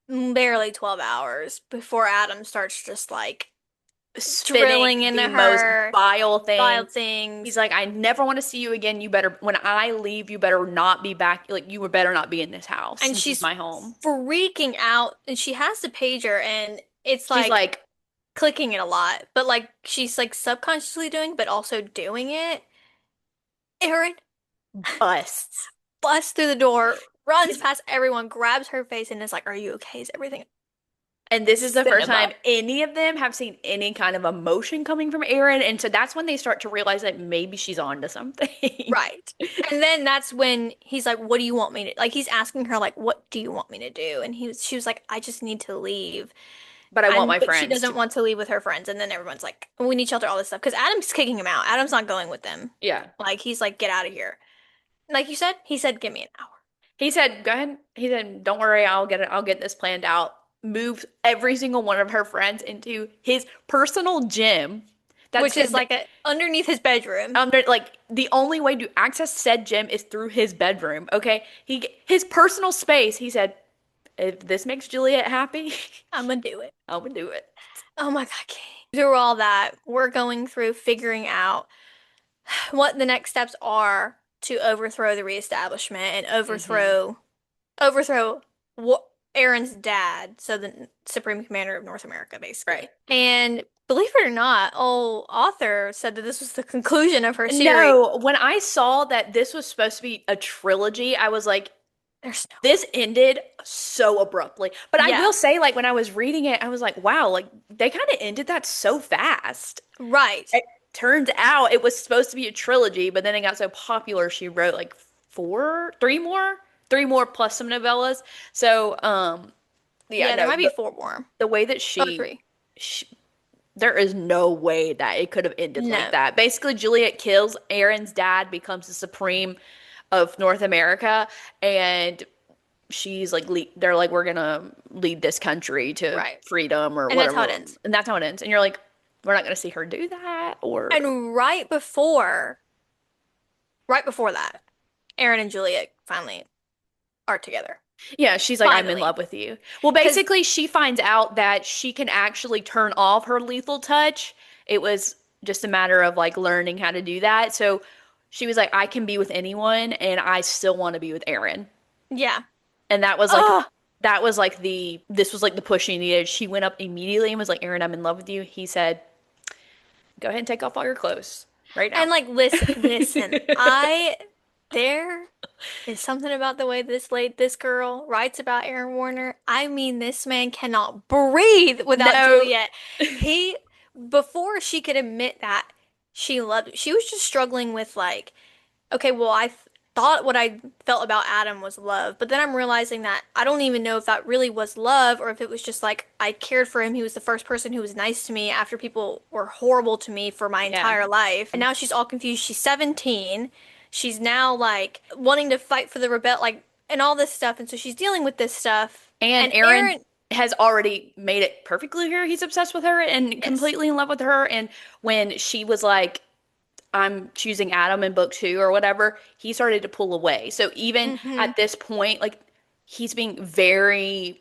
barely 12 hours before Adam starts just like Spinning drilling into the most her, vile wild things. He's things. like, I never want to see you again. You better, when I leave, you better not be back. Like, you better not be in this house. And This is she's my home. freaking out. And she has the pager and it's She's like like, clicking it a lot. But like she's like subconsciously doing, but also doing it. Aaron busts. busts through the door, runs This- past everyone, grabs her face, and is like, "Are you okay? Is everything And this is the first cinema?" time any of them have seen any kind of emotion coming from Erin. And so that's when they start to realize that maybe she's on to something. Right. And then that's when he's like, "What do you want me to?" Like he's asking her, like, "What do you want me to do?" And she was like, "I just need to leave." But I want And my but she friends doesn't to, want to leave with her friends. And then everyone's like, "We need shelter, all this stuff." Because Adam's kicking him out. Adam's not going with them. yeah. Like he's like, "Get out of here." Like you said, he said, "Give me an hour." He said, go ahead. He said, don't worry, I'll get it. I'll get this planned out. Moves every single one of her friends into his personal gym. That's Which is like underneath his bedroom. under like the only way to access said gym is through his bedroom. Okay. His personal space. He said, if this makes Juliette happy, I'm gonna do it. I'm gonna do it. Oh my God, Kate. Through all that, we're going through figuring out what the next steps are to overthrow the reestablishment and Hmm. overthrow what Aaron's dad, so the Supreme Commander of North America, Right. basically. And believe it or not, old author said that this was the conclusion of her series. No, when I saw that this was supposed to be a trilogy, I was like, There's no this ended so abruptly. But I Yeah, will say, like, when I was reading it, I was like, wow, like, they kind of ended that so fast. right. It turns out it was supposed to be a trilogy, but then it got so popular, she wrote like three more plus some novellas. So, yeah, Yeah, there no, might be four more the way that or three. she, there is no way that it could have ended like No. that. Basically, Juliet kills Aaron's dad, becomes the supreme of North America, and she's like, they're like, we're gonna lead this country to Right. freedom or And that's how it whatever, ends. and that's how it ends. And you're like, we're not gonna see her do that, or And right before that, Aaron and Juliet finally are together. yeah, she's like, I'm in Finally. love with you. Well, Because, basically, she finds out that she can actually turn off her lethal touch. It was just a matter of like learning how to do that. So she was like, I can be with anyone, and I still want to be with Aaron. yeah. And Oh, that was like this was like the push she needed. She went up immediately and was like, Aaron, I'm in love with you. He said, go ahead and take off all your clothes right now. and like, listen, there is something about the way this girl writes about Aaron Warner. I mean, this man cannot breathe without No. Juliet. He, before she could admit that she was just struggling with like, okay, well, thought what I felt about Adam was love, but then I'm realizing that I don't even know if that really was love or if it was just like I cared for him. He was the first person who was nice to me after people were horrible to me for my Yeah. entire life. And now she's all confused. She's 17. She's now like wanting to fight for the rebel, like, and all this stuff. And so she's dealing with this stuff. And And Aaron Aaron, has already made it perfectly clear he's obsessed with her and yes. completely in love with her. And when she was like, I'm choosing Adam in book two or whatever, he started to pull away. So even Hmm. at this point, like he's being very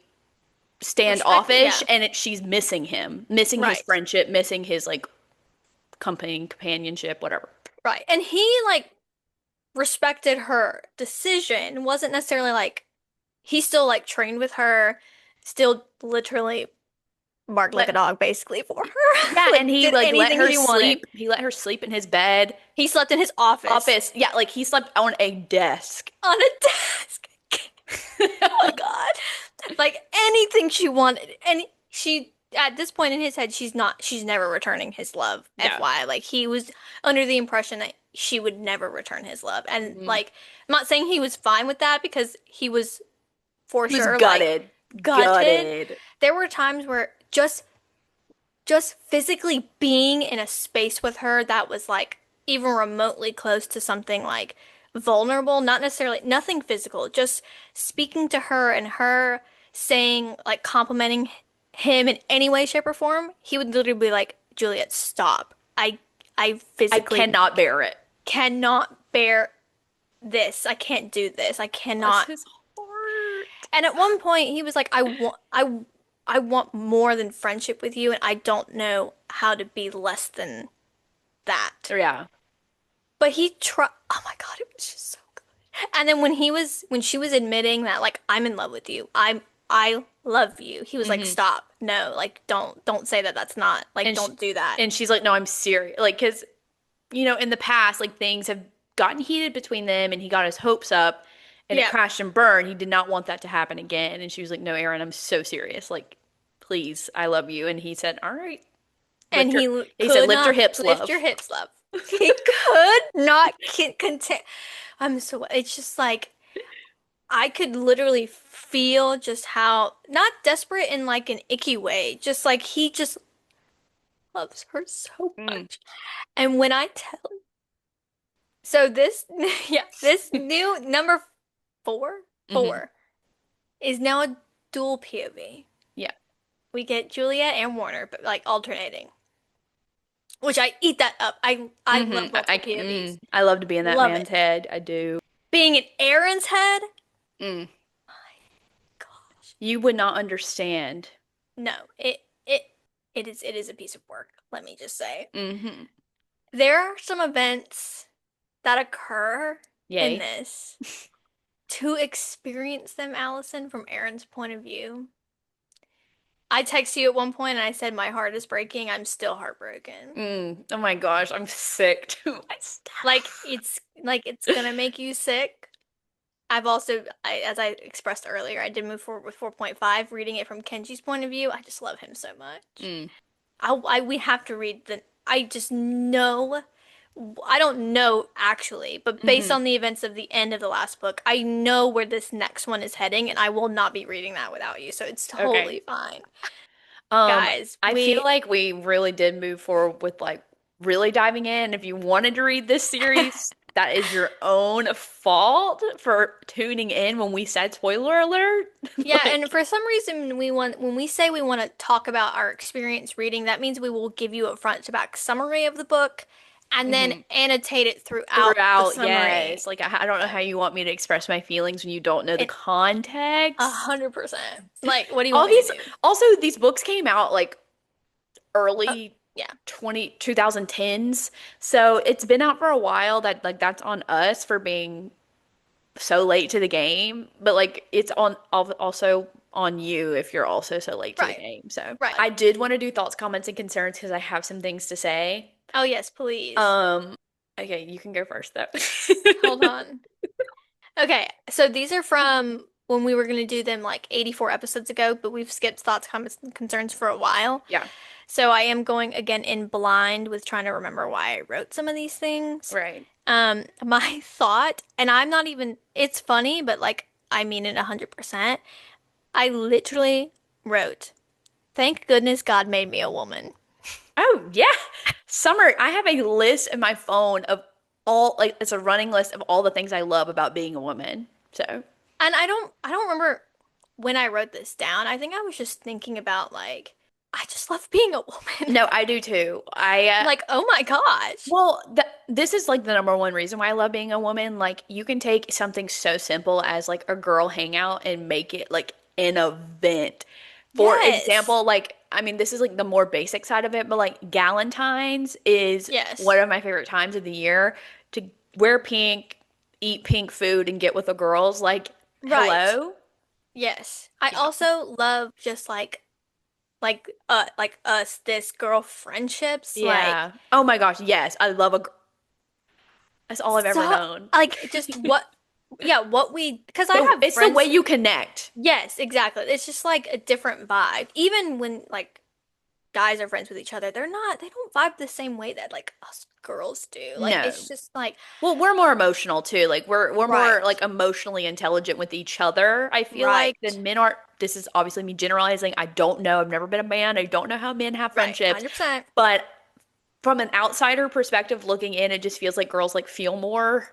Respect, standoffish yeah. and she's missing him, missing his Right. friendship, missing his like companionship, whatever. Right. And he like respected her decision. Wasn't necessarily like he still like trained with her, still literally barked like a Let dog basically for her. Yeah, and Like he did like let anything her she wanted. sleep. He let her sleep in his bed. He slept in his office Office. Yeah, like he slept on a desk. on a desk. Oh my God. Like anything she wanted. And she at this point in his head, she's never returning his love. No. FY. Like he was under the impression that she would never return his love. And Mhm. like I'm not saying he was fine with that because he was for He was sure like gutted. gutted. Gutted. There were times where just physically being in a space with her that was like even remotely close to something like vulnerable, not necessarily nothing physical, just speaking to her and her saying like complimenting him in any way, shape, or form, he would literally be like, Juliet, stop. I I physically cannot bear it. cannot bear this. I can't do this. I Bless cannot. his heart. And at one point he was like, I want more than friendship with you, and I don't know how to be less than that. Yeah. But he tried. Oh my God, it was just so good. And then when she was admitting that like I'm in love with you, I love you. He was like, Hmm. stop. No, like don't say that. That's not like And sh don't do that. and she's like, no, I'm serious. Like, because in the past, like things have gotten heated between them, and he got his hopes up, and it Yeah. crashed and burned. He did not want that to happen again. And she was like, no, Aaron, I'm so serious. Like, please, I love you. And he said, all right, And lift your. he He said, could lift your not hips, lift your love. hips, love. He could not contain. I'm so. It's just like I could literally feel just how not desperate in like an icky way, just like he just loves her so Mm. much. And when I tell so this yeah, this new number four, Hmm. four is now a dual POV. Yeah. We get Juliet and Warner, but like alternating, which I eat that up. I Hmm. love multiple POVs. I love to be in that Love it. man's head. I do. Being in Aaron's head, Mm. gosh, You would not understand. no, it is a piece of work. Let me just say. Hmm. There are some events that occur in Yay. this to experience them, Allison, from Aaron's point of view. I texted you at one point and I said my heart is breaking. I'm still heartbroken. Oh my gosh, I'm sick to my Like it's gonna make you sick. I've also, as I expressed earlier, I did move forward with 4.5. Reading it from Kenji's point of view, I just love him so much. Mm. We have to read the. I just know. I don't know actually, but based Hmm. on the events of the end of the last book, I know where this next one is heading, and I will not be reading that without you. So it's Okay. totally fine. Um, Guys, I feel like we really did move forward with like really diving in. If you wanted to read this series, that is your own fault for tuning in when we said spoiler alert. yeah, and Like, for some reason when we say we want to talk about our experience reading, that means we will give you a front to back summary of the book and then mhm. annotate it throughout the Throughout, summary. yes. Like I don't know how you want me to express my feelings when you don't know the It a context. 100%. Like, what do you All want me to these, do? also these books came out like Uh, early yeah. 2010s. So it's been out for a while. That's on us for being so late to the game, but like it's also on you if you're also so late to the Right. game. So Right. I did want to do thoughts, comments, and concerns because I have some things to say. Oh, yes, please. Um, okay, you can go first though. Hold on. Okay, so these are from when we were going to do them like 84 episodes ago, but we've skipped thoughts, comments, and concerns for a while. Yeah, So I am going again in blind with trying to remember why I wrote some of these things. right. My thought, and I'm not even, it's funny, but like I mean it 100%. I literally wrote, "Thank goodness God made me a woman." Oh, yeah. Summer, I have a list in my phone of all, like, it's a running list of all the things I love about being a woman. So, And I don't remember when I wrote this down. I think I was just thinking about like I just love being a woman. no, I do too. Like, oh my gosh. Well, this is like the number one reason why I love being a woman. Like, you can take something so simple as like a girl hangout and make it like an event. For Yes. example, like, I mean, this is like the more basic side of it, but like Galentine's is one Yes. of my favorite times of the year to wear pink, eat pink food, and get with the girls. Like, Right. hello? Yes. I Yeah. also love just like us this girl friendships like Yeah. Oh my gosh, yes. I love a girl. That's all I've ever so known. like just what yeah, what we because I have It's the way friends. you connect. Yes, exactly. It's just like a different vibe. Even when like guys are friends with each other, they don't vibe the same way that like us girls do. Like it's No. just like Well, we're more emotional too. Like we're more right, like emotionally intelligent with each other, I feel like, right, than men are. This is obviously me generalizing. I don't know. I've never been a man. I don't know how men have right, friendships. 100%. But from an outsider perspective looking in, it just feels like girls like feel more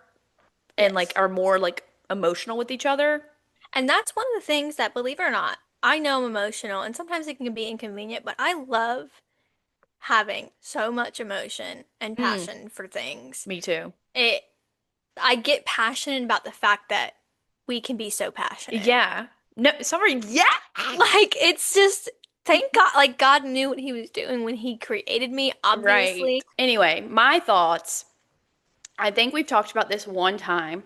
and like Yes. are more like emotional with each other. And that's one of the things that, believe it or not, I know I'm emotional and sometimes it can be inconvenient, but I love having so much emotion and Mm, passion for things. me too. It, I get passionate about the fact that we can be so passionate. Yeah. No, sorry. Yeah. Like, it's just, thank God, like, God knew what he was doing when he created me, Right. obviously. Anyway, my thoughts. I think we've talked about this one time,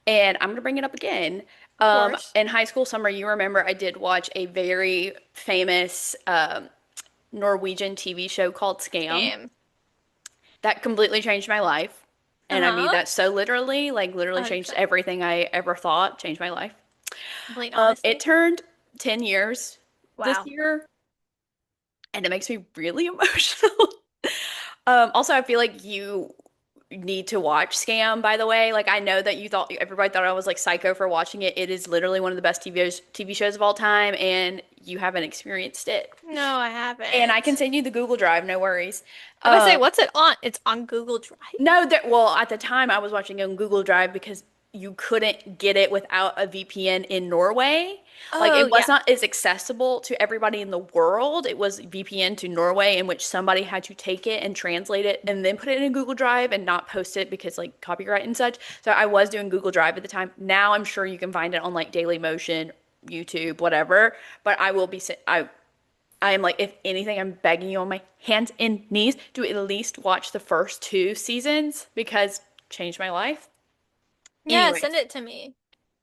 and I'm going to bring it up again. Of course. In high school summer, you remember I did watch a very famous Norwegian TV show called Scam. Scam. That completely changed my life. And I mean Uh-huh. that so literally, like literally changed 100%. everything I ever thought, changed my life. Complete It honesty. turned 10 years this Wow. year, and it makes me really emotional. Also, I feel like you need to watch Scam, by the way. Like, I know that you thought everybody thought I was like psycho for watching it. It is literally one of the best TV shows of all time, and you haven't experienced it. No, I And I can haven't. send you the Google Drive, no worries. I was say, Um, what's it on? It's on Google Drive. no, well, at the time I was watching it on Google Drive because you couldn't get it without a VPN in Norway. Like Oh, it was yeah. not as accessible to everybody in the world. It was VPN to Norway in which somebody had to take it and translate it and then put it in a Google Drive and not post it because like copyright and such. So I was doing Google Drive at the time. Now I'm sure you can find it on like Daily Motion, YouTube, whatever. But I will be I am like, if anything, I'm begging you on my hands and knees to at least watch the first two seasons because it changed my life. Yeah, send Anyways, it to me.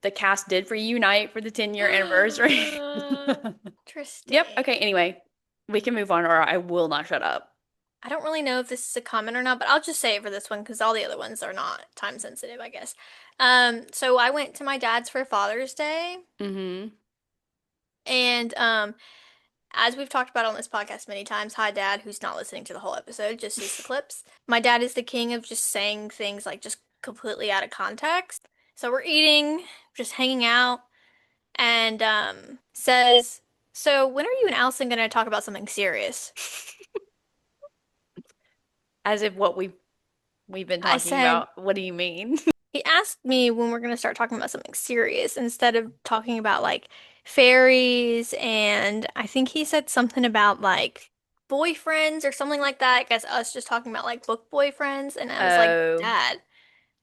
the cast did reunite for the 10-year anniversary. Yep. Interesting. Okay. Anyway, we can move on or I will not shut up. I don't really know if this is a comment or not, but I'll just say it for this one because all the other ones are not time sensitive, I guess. So I went to my dad's for Father's Day, Mm-hmm. and as we've talked about on this podcast many times, hi dad, who's not listening to the whole episode, just sees the clips. My dad is the king of just saying things like just completely out of context. So we're eating, just hanging out, and says, "So when are you and Allison going to talk about something serious?" As if what we've been I talking said, about. What do you mean? he asked me when we're going to start talking about something serious instead of talking about like fairies, and I think he said something about like boyfriends or something like that. I guess us just talking about like book boyfriends, and I was like, Oh, Dad,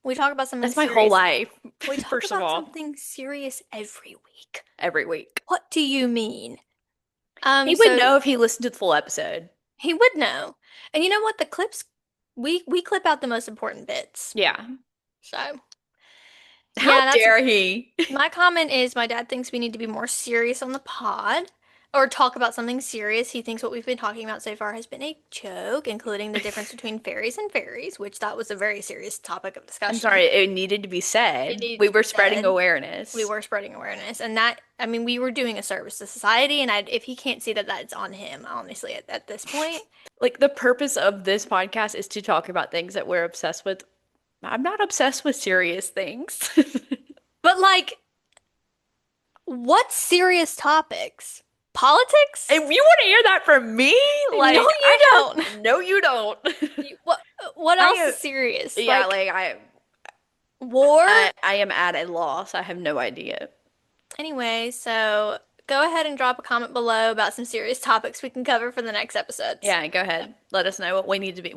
we talk about something that's my whole serious. life. We talk First of about all, something serious every week. every week. What do you mean? He would So know if he listened to the full episode. he would know. And you know what? The clips we clip out the most important bits. Yeah. So How yeah, that's dare he? my comment is my dad thinks we need to be more serious on the pod or talk about something serious. He thinks what we've been talking about so far has been a joke, including the difference between fairies and fairies, which that was a very serious topic of I'm discussion. sorry, it needed to be It said. needed We to were be spreading said. We awareness. were spreading awareness, and that, I mean, we were doing a service to society, and if he can't see that that's on him, honestly, at this point. Like the purpose of this podcast is to talk about things that we're obsessed with. I'm not obsessed with serious things. But like, what serious topics? Politics? If you want to hear that from me, No, like you I don't. have no you don't. What I else am is serious? yeah, Like like war? I am at a loss. I have no idea. Anyway, so go ahead and drop a comment below about some serious topics we can cover for the next episodes. Yeah, go ahead. Let us know what we need to be.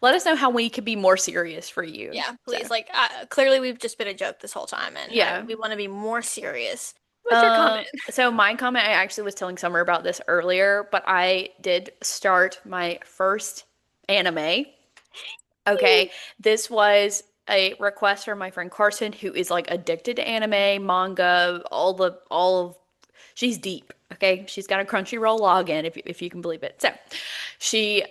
Let us know how we could be more serious for you. Yeah, So, please. Like, clearly we've just been a joke this whole time, and yeah. we want to be more serious. What's your comment? So my comment, I actually was telling Summer about this earlier, but I did start my first anime. Okay, this was a request from my friend Carson, who is like addicted to anime, manga, all of she's deep. Okay, she's got a Crunchyroll login, if you can believe it. So she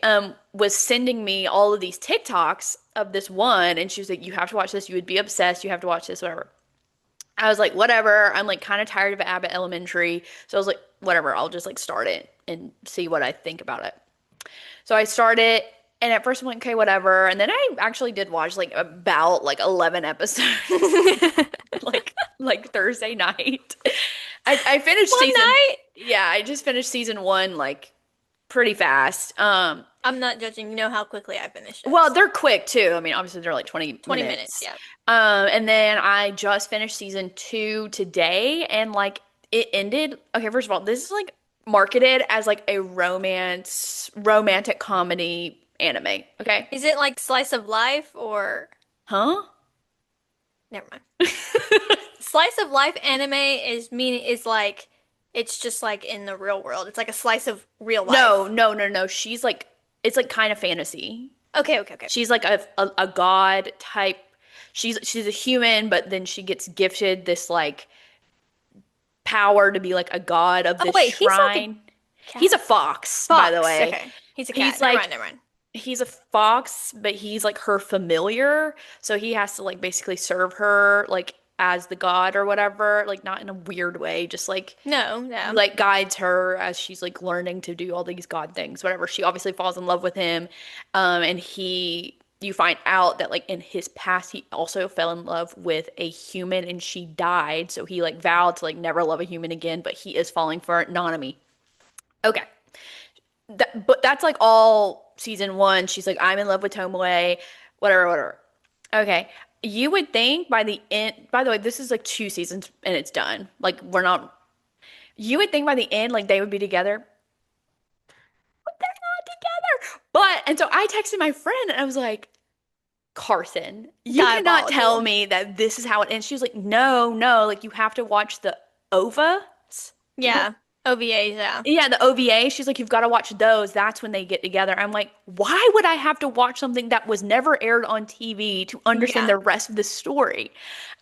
was sending me all of these TikToks of this one, and she was like, "You have to watch this. You would be obsessed. You have to watch this, whatever." I was like, whatever. I'm like kind of tired of Abbott Elementary. So I was like, whatever. I'll just like start it and see what I think about it. So I started, and at first I'm like, okay, whatever. And then I actually did watch like about like 11 episodes, like Thursday night. I finished One season, night? yeah, I just finished season one like pretty fast. I'm not judging. You know how quickly I finish Well, shows. they're quick too. I mean, obviously they're like 20 20 minutes, minutes. yeah. And then I just finished season 2 today and like it ended. Okay, first of all, this is like marketed as like a romantic comedy anime. Okay. Is it like slice of life or Huh? never mind. Slice of life anime is like it's just like in the real world. It's like a slice of real No, life. no, no, no. She's like it's like kind of fantasy. Okay, okay, okay. She's like a god type. She's a human, but then she gets gifted this like power to be like a god of Oh this wait, he's like a shrine. He's cat? a fox, by the Fox. way. Okay. He's a cat. He's Never like mind, never mind. he's a fox, but he's like her familiar, so he has to like basically serve her like as the god or whatever, like not in a weird way, just like No, he no. like guides her as she's like learning to do all these god things, whatever. She obviously falls in love with him, and you find out that like in his past he also fell in love with a human and she died, so he like vowed to like never love a human again, but he is falling for Nanami. Okay. But that's like all season 1. She's like, I'm in love with Tomoe, whatever, whatever. Okay. You would think by the end, by the way, this is like 2 seasons and it's done. Like, we're not, you would think by the end, like they would be together, but they're not together. And so I texted my friend and I was like, Carson, you cannot tell Diabolical. me that this is how it ends. She was like, no, no, like you have to watch the OVA. Do you know? Yeah. OVAs, yeah. Yeah, the OVA. She's like, you've got to watch those. That's when they get together. I'm like, why would I have to watch something that was never aired on TV to understand Yeah. the rest of the story?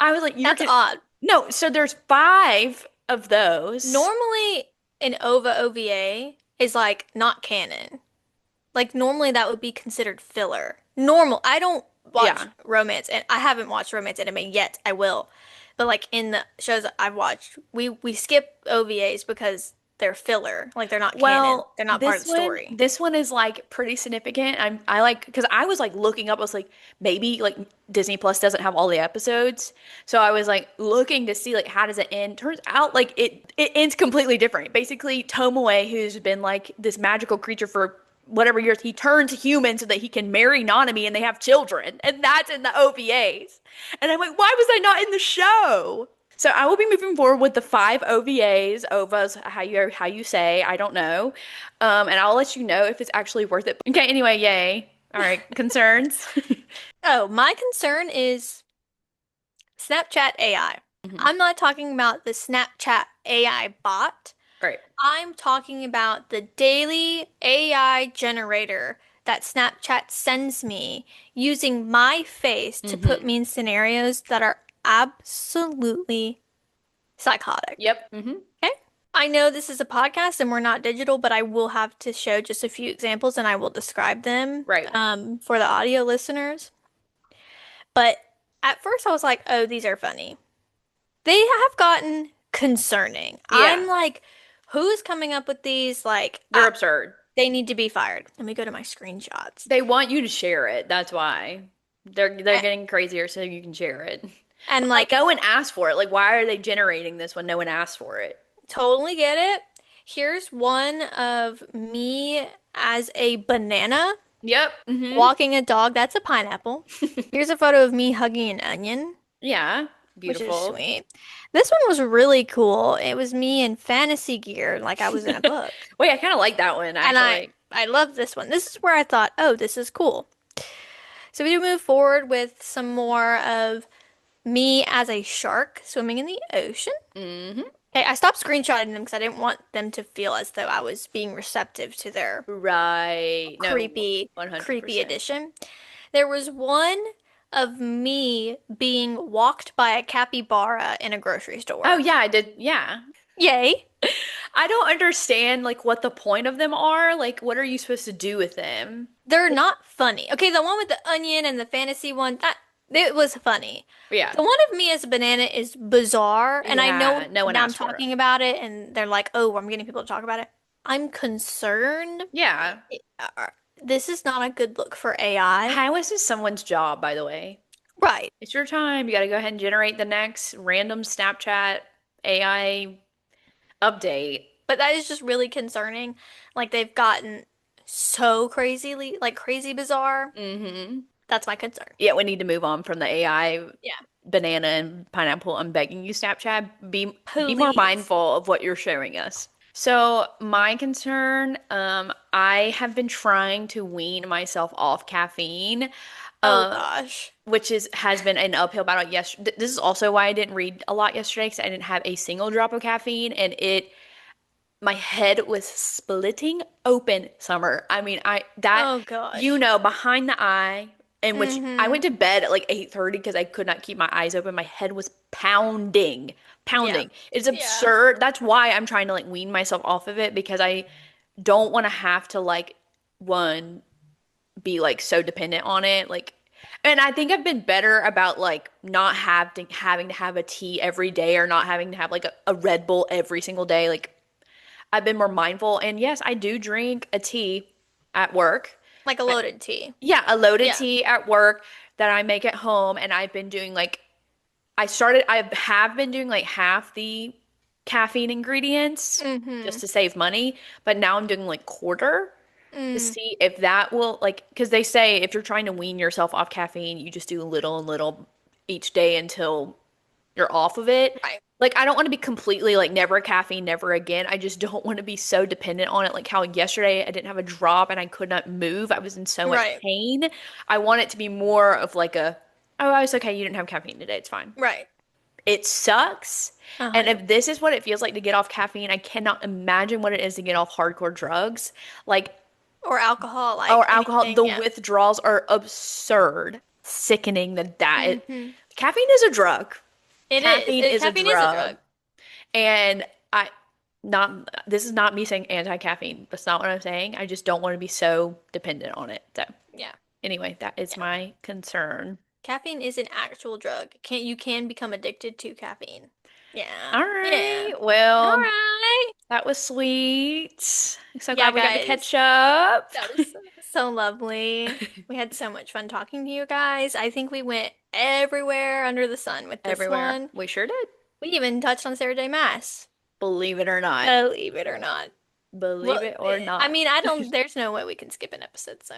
I was like, you're That's con odd. no. So there's 5 of those. Normally an OVA is like not canon. Like normally that would be considered filler. Normal. I don't watch Yeah. romance and I haven't watched romance anime yet. I will. But like in the shows that I've watched, we skip OVAs because they're filler. Like they're not canon. Well, They're not part of the story. this one is like pretty significant. I like because I was like looking up. I was like, maybe like Disney Plus doesn't have all the episodes, so I was like looking to see like how does it end. Turns out like it ends completely different. Basically, Tomoe, who's been like this magical creature for whatever years, he turns human so that he can marry Nanami and they have children, and that's in the OVAs. And I'm like, why was I not in the show? So I will be moving forward with the 5 OVAs, OVAs, how you say, I don't know. And I'll let you know if it's actually worth it. Okay, anyway, yay. All right, concerns. Oh, my concern is Snapchat AI. Mhm. I'm not talking about the Snapchat AI bot. Right. I'm talking about the daily AI generator that Snapchat sends me using my face to put Hmm. me in scenarios that are absolutely psychotic. Yep. Hmm. Okay? I know this is a podcast and we're not digital, but I will have to show just a few examples and I will describe them Right. for the audio listeners. But at first I was like, oh, these are funny. They have gotten concerning. I'm Yeah. like, who's coming up with these? Like, They're absurd. they need to be fired. Let me go to my screenshots. They want you to share it. That's why. They're A- getting crazier so you can share it. And But like like, no one asked for it. Like why are they generating this when no one asked for it? totally get it. Here's one of me as a banana Yep. Hmm. walking a dog. That's a pineapple. Here's a photo of me hugging an onion, Yeah. which is Beautiful. sweet. This one was really cool. It was me in fantasy gear, like I was in a book. Wait, I kind of like that one And actually. I love this one. This is where I thought, oh, this is cool. So we do move forward with some more of me as a shark swimming in the ocean. Hmm. Okay, I stopped screenshotting them because I didn't want them to feel as though I was being receptive to their Right. No, creepy 100%. addition. There was one of me being walked by a capybara in a grocery Oh store. yeah, I did. Yeah. Yay. I don't understand like what the point of them are. Like what are you supposed to do with them? They're not funny. Okay, the one with the onion and the fantasy one, that it was funny. Yeah. The one of me as a banana is bizarre, and I Yeah, know no one now I'm asked for it. talking about it, and they're like, "Oh, I'm getting people to talk about it." I'm concerned. Yeah. Uh, This is not a good look for AI. How is this someone's job, by the way? Right. It's your time. You got to go ahead and generate the next random Snapchat AI update. But that is just really concerning. Like they've gotten so crazily, like crazy bizarre, Mm-hmm. that's my concern. Yeah, we need to move on from the AI Yeah. banana and pineapple. I'm begging you, Snapchat, be more Please. mindful of what you're showing us. So my concern, I have been trying to wean myself off caffeine, Oh uh, gosh. which is has been an uphill battle. Yes, this is also why I didn't read a lot yesterday because I didn't have a single drop of caffeine, and my head was splitting open, Summer. I mean, I that Oh you gosh. know, behind the eye, in which I Mm-hmm. went to bed at like 8:30 because I could not keep my eyes open. My head was pounding, Yeah. pounding. It's Yeah. absurd. That's why I'm trying to like wean myself off of it because I don't want to have to like one be like so dependent on it. Like and I think I've been better about like not having to have a tea every day or not having to have like a Red Bull every single day. Like I've been more mindful. And yes, I do drink a tea at work. Like a I, loaded tea. yeah, a loaded Yeah. tea at work that I make at home. And I've been doing like, I have been doing like half the caffeine ingredients Mm-hmm. just to save money. But now I'm doing like quarter to Mm. see if that will like, because they say if you're trying to wean yourself off caffeine, you just do little and little each day until you're off of it. Right. Like, I don't want to be completely like never caffeine, never again. I just don't want to be so dependent on it. Like how yesterday I didn't have a drop and I could not move. I was in so much Right. pain. I want it to be more of like oh, I was okay. You didn't have caffeine today. It's fine. Right. It sucks. And 100. if this is what it feels like to get off caffeine, I cannot imagine what it is to get off hardcore drugs. Like, Or alcohol, like or alcohol, anything. the Yeah. withdrawals are absurd, sickening Mm-hmm. caffeine is a drug. It is. Caffeine is a Caffeine is a drug. drug. And I not this is not me saying anti-caffeine. That's not what I'm saying. I just don't want to be so dependent on it. So Yeah. anyway, that is Yeah. my concern. Caffeine is an actual drug. You can become addicted to caffeine. Yeah. All Yeah. right. All Well, right. that was sweet. So Yeah, glad we got to guys. catch up. That was so lovely. We had so much fun talking to you guys. I think we went everywhere under the sun with this Everywhere. one. We sure did. We even touched on Saturday Mass. Believe it or not. Believe it or not. Believe Well, it or I not. mean, I don't, there's no way we can skip an episode, so.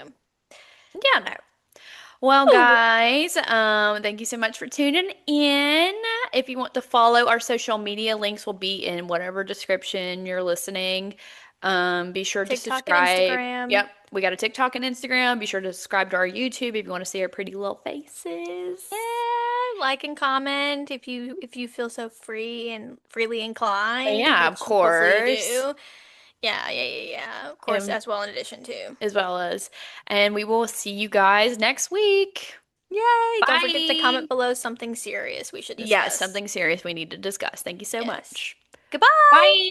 Yeah, no. Well, Ooh, guys, thank you so much for tuning in. If you want to follow our social media, links will be in whatever description you're listening. Be sure to TikTok and subscribe. Instagram. Yep, we got a TikTok and Instagram. Be sure to subscribe to our YouTube if you want to see our pretty little faces. Yeah, like and comment if you feel so free and freely inclined, Yeah, of which hopefully you course. do. Yeah, yeah, yeah, yeah. Of course, And as well in addition to. as well as, and we will see you guys next week. Yay! Don't forget to Bye. comment below something serious we should Yes, discuss. something serious we need to discuss. Thank you so Yes. much. Goodbye! Bye.